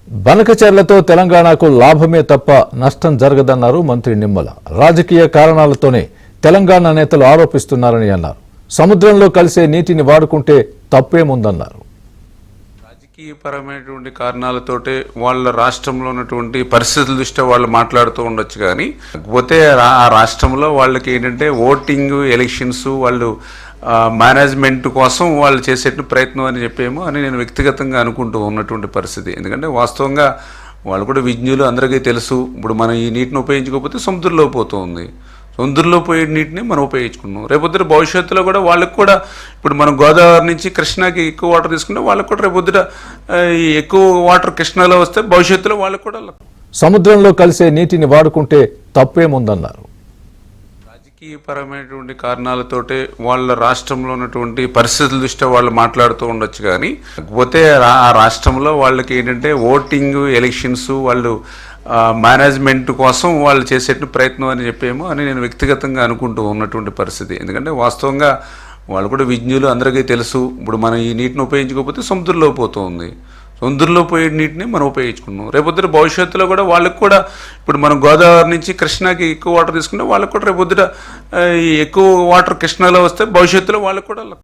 బనకచెర్లతో తెలంగాణకు లాభమే తప్ప నష్టం జరగదన్నారు మంత్రి నిమ్మల. రాజకీయ కారణాలతోనే తెలంగాణ నేతలు ఆరోపిస్తున్నారని అన్నారు. సముద్రంలో కలిసే నీటిని వాడుకుంటే తప్పేముందన్నారు. రాజకీయపరమైనటువంటి కారణాలతోటే వాళ్ళ రాష్ట్రంలో ఉన్నటువంటి పరిస్థితుల దృష్ట్యా వాళ్ళు మాట్లాడుతూ ఉండొచ్చు. కానీ కాకపోతే ఆ రాష్ట్రంలో వాళ్ళకి ఏంటంటే ఓటింగ్ ఎలక్షన్స్ వాళ్ళు మేనేజ్మెంట్ కోసం వాళ్ళు చేసే ప్రయత్నం అని చెప్పేమో అని నేను వ్యక్తిగతంగా అనుకుంటూ ఉన్నటువంటి పరిస్థితి. ఎందుకంటే వాస్తవంగా వాళ్ళు కూడా విజ్ఞులు, అందరికీ తెలుసు. ఇప్పుడు మనం ఈ నీటిని ఉపయోగించకపోతే సముద్రంలో పోతుంది. సముద్రంలో పోయే నీటిని మనం ఉపయోగించుకున్నాం. రేపొద్దుట భవిష్యత్తులో కూడా వాళ్ళకి కూడా ఇప్పుడు మనం గోదావరి నుంచి కృష్ణాకి ఎక్కువ వాటర్ తీసుకుంటే వాళ్ళకి కూడా రేపొద్దుట ఈ ఎక్కువ వాటర్ కృష్ణాలో వస్తే భవిష్యత్తులో వాళ్ళకి కూడా సముద్రంలో కలిసే నీటిని వాడుకుంటే తప్పేముందన్నారు. రాజకీయపరమైనటువంటి కారణాలతోటే వాళ్ళ రాష్ట్రంలో ఉన్నటువంటి పరిస్థితుల దృష్ట్యా వాళ్ళు మాట్లాడుతూ ఉండొచ్చు. కానీ కాకపోతే ఆ రాష్ట్రంలో వాళ్ళకి ఏంటంటే ఓటింగ్ ఎలక్షన్స్ వాళ్ళు మేనేజ్మెంట్ కోసం వాళ్ళు చేసే ప్రయత్నం అని చెప్పేమో అని నేను వ్యక్తిగతంగా అనుకుంటూ ఉన్నటువంటి పరిస్థితి. ఎందుకంటే వాస్తవంగా వాళ్ళు కూడా విజ్ఞులు, అందరికీ తెలుసు. ఇప్పుడు మనం ఈ నీటిని ఉపయోగించకపోతే సముద్రంలో పోతుంది. సముద్రంలో పోయే నీటిని మనం ఉపయోగించుకున్నాం. రేపొద్దుట భవిష్యత్తులో కూడా వాళ్ళకి కూడా ఇప్పుడు మనం గోదావరి నుంచి కృష్ణాకి ఎక్కువ వాటర్ తీసుకుంటే వాళ్ళకి కూడా రేపొద్దుట ఈ ఎక్కువ వాటర్ కృష్ణాలో వస్తే భవిష్యత్తులో వాళ్ళకి కూడా